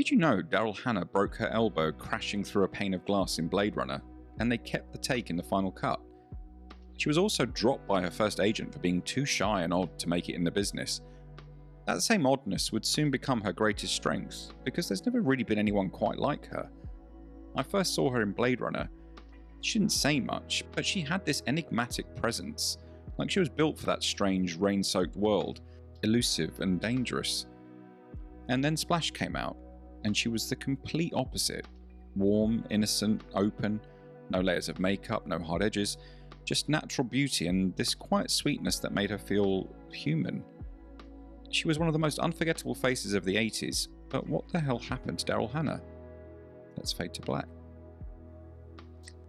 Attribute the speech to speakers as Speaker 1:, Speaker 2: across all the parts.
Speaker 1: Did you know Daryl Hannah broke her elbow crashing through a pane of glass in Blade Runner, and they kept the take in the final cut? She was also dropped by her first agent for being too shy and odd to make it in the business. That same oddness would soon become her greatest strength, because there's never really been anyone quite like her. I first saw her in Blade Runner. She didn't say much, but she had this enigmatic presence, like she was built for that strange, rain-soaked world, elusive and dangerous. And then Splash came out, and she was the complete opposite. Warm, innocent, open, no layers of makeup, no hard edges, just natural beauty and this quiet sweetness that made her feel human. She was one of the most unforgettable faces of the 80s, but what the hell happened to Daryl Hannah? Let's fade to black.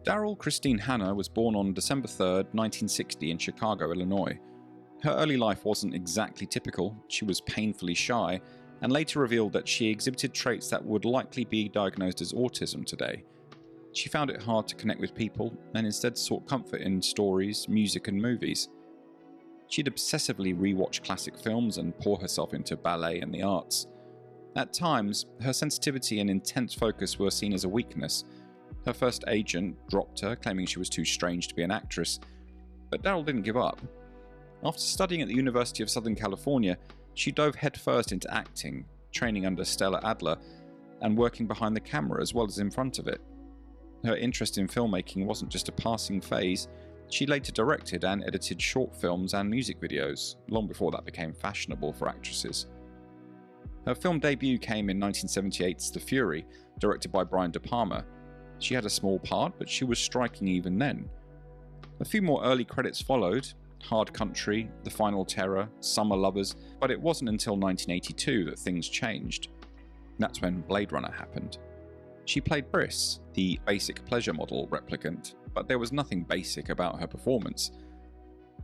Speaker 1: Daryl Christine Hannah was born on December 3rd, 1960 in Chicago, Illinois. Her early life wasn't exactly typical. She was painfully shy, and later revealed that she exhibited traits that would likely be diagnosed as autism today. She found it hard to connect with people, and instead sought comfort in stories, music and movies. She'd obsessively rewatch classic films and pour herself into ballet and the arts. At times, her sensitivity and intense focus were seen as a weakness. Her first agent dropped her, claiming she was too strange to be an actress, but Daryl didn't give up. After studying at the University of Southern California, she dove headfirst into acting, training under Stella Adler, and working behind the camera as well as in front of it. Her interest in filmmaking wasn't just a passing phase. She later directed and edited short films and music videos, long before that became fashionable for actresses. Her film debut came in 1978's The Fury, directed by Brian De Palma. She had a small part, but she was striking even then. A few more early credits followed: Hard Country, The Final Terror, Summer Lovers, but it wasn't until 1982 that things changed. That's when Blade Runner happened. She played Briss, the basic pleasure model replicant, but there was nothing basic about her performance.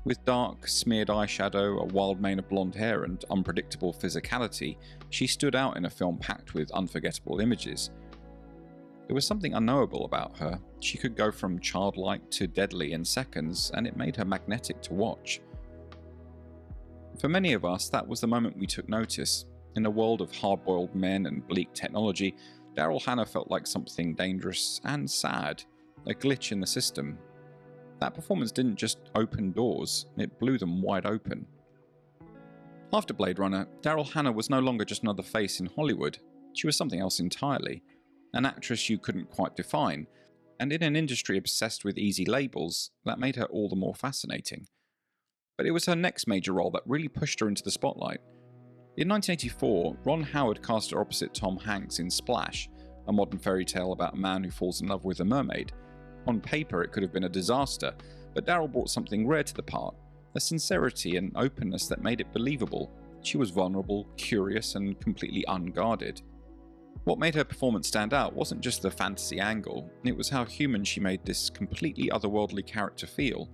Speaker 1: With dark, smeared eyeshadow, a wild mane of blonde hair, and unpredictable physicality, she stood out in a film packed with unforgettable images. There was something unknowable about her. She could go from childlike to deadly in seconds, and it made her magnetic to watch. For many of us, that was the moment we took notice. In a world of hard-boiled men and bleak technology, Daryl Hannah felt like something dangerous and sad, a glitch in the system. That performance didn't just open doors, it blew them wide open. After Blade Runner, Daryl Hannah was no longer just another face in Hollywood. She was something else entirely. An actress you couldn't quite define, and in an industry obsessed with easy labels, that made her all the more fascinating. But it was her next major role that really pushed her into the spotlight. In 1984, Ron Howard cast her opposite Tom Hanks in Splash, a modern fairy tale about a man who falls in love with a mermaid. On paper, it could have been a disaster, but Daryl brought something rare to the part, a sincerity and openness that made it believable. She was vulnerable, curious, and completely unguarded. What made her performance stand out wasn't just the fantasy angle, it was how human she made this completely otherworldly character feel.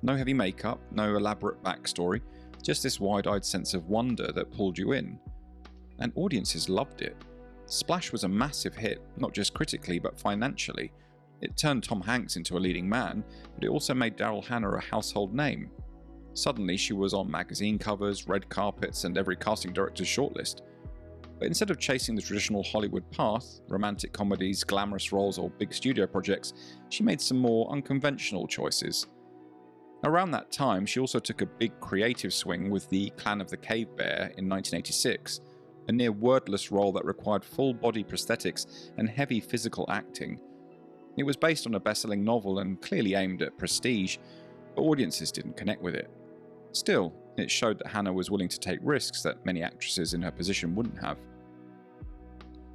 Speaker 1: No heavy makeup, no elaborate backstory, just this wide-eyed sense of wonder that pulled you in. And audiences loved it. Splash was a massive hit, not just critically but financially. It turned Tom Hanks into a leading man, but it also made Daryl Hannah a household name. Suddenly she was on magazine covers, red carpets, and every casting director's shortlist. But instead of chasing the traditional Hollywood path, romantic comedies, glamorous roles, or big studio projects, she made some more unconventional choices. Around that time, she also took a big creative swing with the Clan of the Cave Bear in 1986, a near wordless role that required full-body prosthetics and heavy physical acting. It was based on a best-selling novel and clearly aimed at prestige, but audiences didn't connect with it. Still, it showed that Hannah was willing to take risks that many actresses in her position wouldn't have.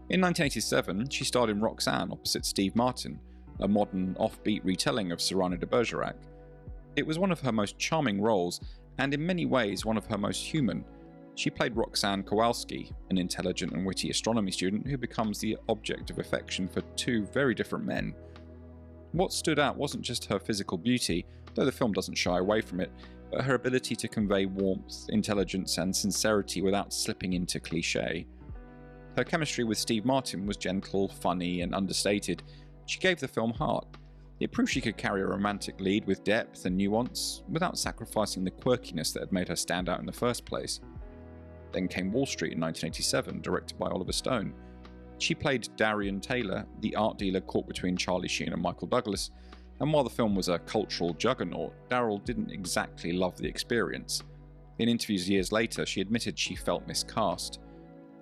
Speaker 1: In 1987, she starred in Roxanne opposite Steve Martin, a modern, offbeat retelling of Cyrano de Bergerac. It was one of her most charming roles, and in many ways one of her most human. She played Roxanne Kowalski, an intelligent and witty astronomy student who becomes the object of affection for two very different men. What stood out wasn't just her physical beauty, though the film doesn't shy away from it, but her ability to convey warmth, intelligence, and sincerity without slipping into cliché. Her chemistry with Steve Martin was gentle, funny, and understated. She gave the film heart. It proved she could carry a romantic lead with depth and nuance, without sacrificing the quirkiness that had made her stand out in the first place. Then came Wall Street in 1987, directed by Oliver Stone. She played Darian Taylor, the art dealer caught between Charlie Sheen and Michael Douglas, and while the film was a cultural juggernaut, Daryl didn't exactly love the experience. In interviews years later, she admitted she felt miscast.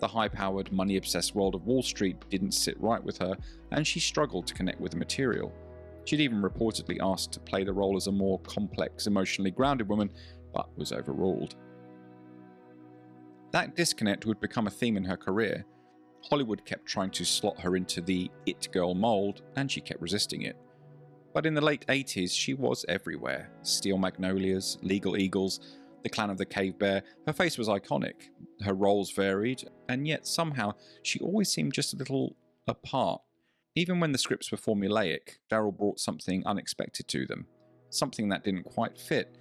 Speaker 1: The high-powered, money-obsessed world of Wall Street didn't sit right with her, and she struggled to connect with the material. She'd even reportedly asked to play the role as a more complex, emotionally grounded woman, but was overruled. That disconnect would become a theme in her career. Hollywood kept trying to slot her into the it girl mold, and she kept resisting it. But in the late 80s, she was everywhere. Steel Magnolias, Legal Eagles, The Clan of the Cave Bear. Her face was iconic. Her roles varied, and yet somehow she always seemed just a little apart. Even when the scripts were formulaic, Daryl brought something unexpected to them, something that didn't quite fit,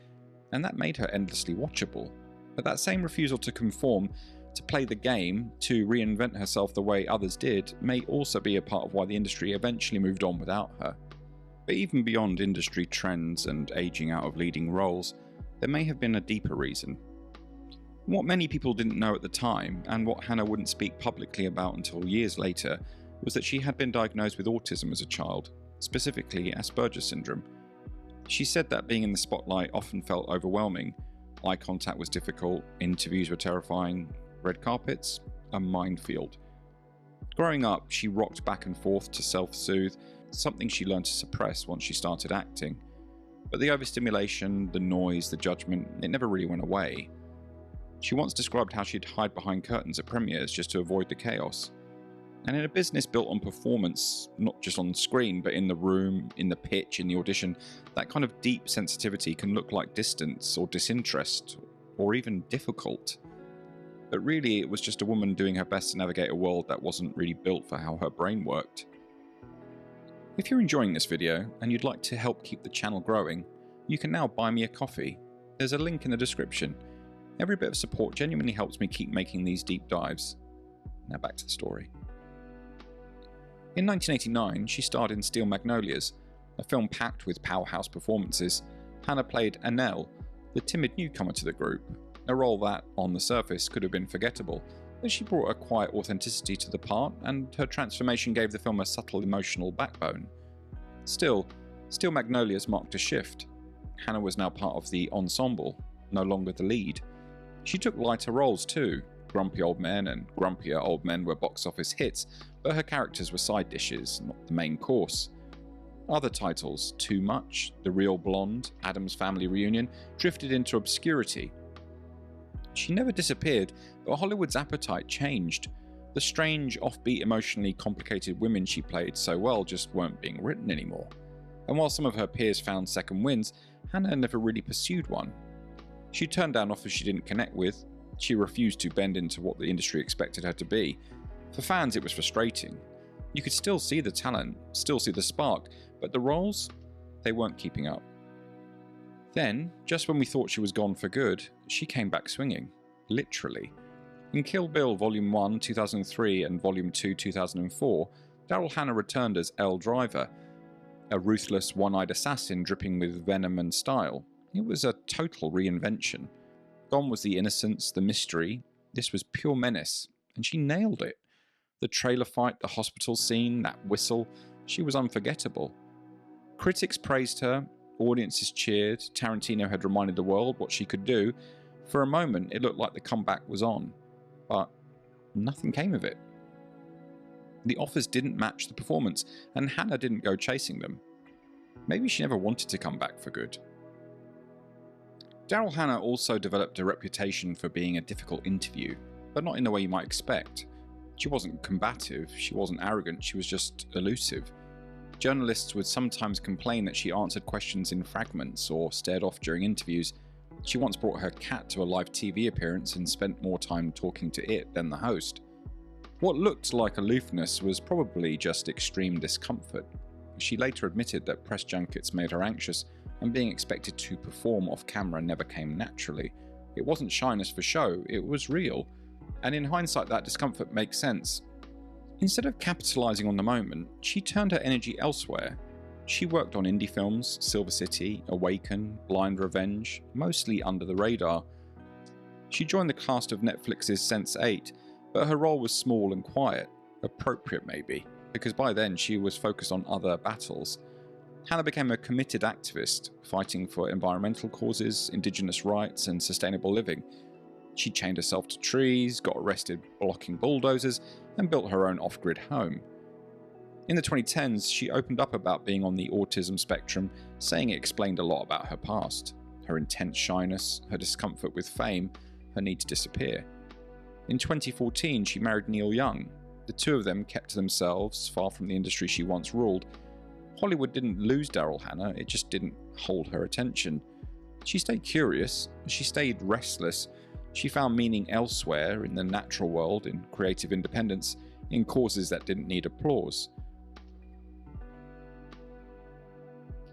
Speaker 1: and that made her endlessly watchable. But that same refusal to conform, to play the game, to reinvent herself the way others did, may also be a part of why the industry eventually moved on without her. But even beyond industry trends and aging out of leading roles, there may have been a deeper reason. What many people didn't know at the time, and what Hannah wouldn't speak publicly about until years later, was that she had been diagnosed with autism as a child, specifically Asperger's syndrome. She said that being in the spotlight often felt overwhelming. Eye contact was difficult, interviews were terrifying, red carpets, a minefield. Growing up, she rocked back and forth to self-soothe, something she learned to suppress once she started acting. But the overstimulation, the noise, the judgment, it never really went away. She once described how she'd hide behind curtains at premieres just to avoid the chaos. And in a business built on performance, not just on screen, but in the room, in the pitch, in the audition, that kind of deep sensitivity can look like distance or disinterest, or even difficult. But really, it was just a woman doing her best to navigate a world that wasn't really built for how her brain worked. If you're enjoying this video and you'd like to help keep the channel growing, you can now buy me a coffee. There's a link in the description. Every bit of support genuinely helps me keep making these deep dives. Now back to the story. In 1989, she starred in Steel Magnolias, a film packed with powerhouse performances. Hannah played Annelle, the timid newcomer to the group, a role that, on the surface, could have been forgettable, but she brought a quiet authenticity to the part, and her transformation gave the film a subtle emotional backbone. Still, Steel Magnolias marked a shift. Hannah was now part of the ensemble, no longer the lead. She took lighter roles too. Grumpy Old Men and Grumpier Old Men were box office hits, but her characters were side dishes, not the main course. Other titles, Too Much, The Real Blonde, Addams Family Reunion, drifted into obscurity. She never disappeared, but Hollywood's appetite changed. The strange, offbeat, emotionally complicated women she played so well just weren't being written anymore. And while some of her peers found second wins, Hannah never really pursued one. She turned down offers she didn't connect with. She refused to bend into what the industry expected her to be. For fans, it was frustrating. You could still see the talent, still see the spark, but the roles, they weren't keeping up. Then, just when we thought she was gone for good, she came back swinging. Literally. In Kill Bill Volume 1, 2003 and Volume 2, 2004, Daryl Hannah returned as Elle Driver, a ruthless, one-eyed assassin dripping with venom and style. It was a total reinvention. Gone was the innocence, the mystery. This was pure menace, and she nailed it. The trailer fight, the hospital scene, that whistle, she was unforgettable. Critics praised her, audiences cheered, Tarantino had reminded the world what she could do. For a moment, it looked like the comeback was on, but nothing came of it. The offers didn't match the performance, and Hannah didn't go chasing them. Maybe she never wanted to come back for good. Daryl Hannah also developed a reputation for being a difficult interview, but not in the way you might expect. She wasn't combative, she wasn't arrogant, she was just elusive. Journalists would sometimes complain that she answered questions in fragments or stared off during interviews. She once brought her cat to a live TV appearance and spent more time talking to it than the host. What looked like aloofness was probably just extreme discomfort. She later admitted that press junkets made her anxious, and being expected to perform off camera never came naturally. It wasn't shyness for show, it was real. And in hindsight, that discomfort makes sense. Instead of capitalizing on the moment, she turned her energy elsewhere. She worked on indie films, Silver City, Awaken, Blind Revenge, mostly under the radar. She joined the cast of Netflix's Sense8, but her role was small and quiet. appropriate maybe, because by then she was focused on other battles. Hannah became a committed activist, fighting for environmental causes, indigenous rights, and sustainable living. She chained herself to trees, got arrested blocking bulldozers, and built her own off-grid home. In the 2010s, she opened up about being on the autism spectrum, saying it explained a lot about her past, her intense shyness, her discomfort with fame, her need to disappear. In 2014, she married Neil Young. The two of them kept to themselves, far from the industry she once ruled. Hollywood didn't lose Daryl Hannah, it just didn't hold her attention. She stayed curious, she stayed restless, she found meaning elsewhere, in the natural world, in creative independence, in causes that didn't need applause.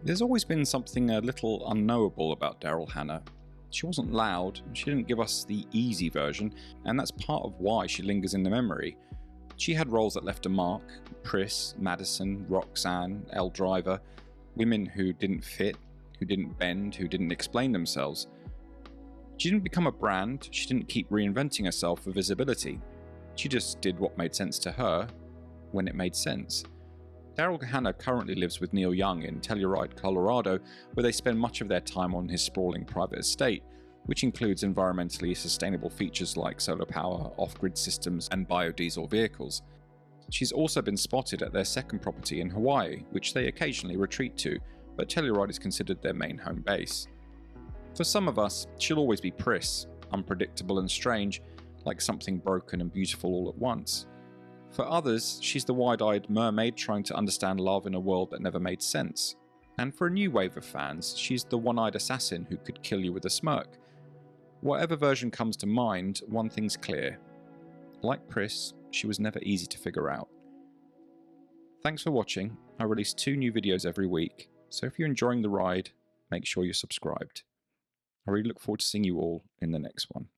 Speaker 1: There's always been something a little unknowable about Daryl Hannah. She wasn't loud, she didn't give us the easy version, and that's part of why she lingers in the memory. She had roles that left a mark: Pris, Madison, Roxanne, Elle Driver, women who didn't fit, who didn't bend, who didn't explain themselves. She didn't become a brand, she didn't keep reinventing herself for visibility. She just did what made sense to her, when it made sense. Daryl Hannah currently lives with Neil Young in Telluride, Colorado, where they spend much of their time on his sprawling private estate, which includes environmentally sustainable features like solar power, off-grid systems, and biodiesel vehicles. She's also been spotted at their second property in Hawaii, which they occasionally retreat to, but Telluride is considered their main home base. For some of us, she'll always be Pris, unpredictable and strange, like something broken and beautiful all at once. For others, she's the wide-eyed mermaid trying to understand love in a world that never made sense. And for a new wave of fans, she's the one-eyed assassin who could kill you with a smirk. Whatever version comes to mind, one thing's clear. Like Pris, she was never easy to figure out. Thanks for watching. I release 2 new videos every week, so if you're enjoying the ride, make sure you're subscribed. I really look forward to seeing you all in the next one.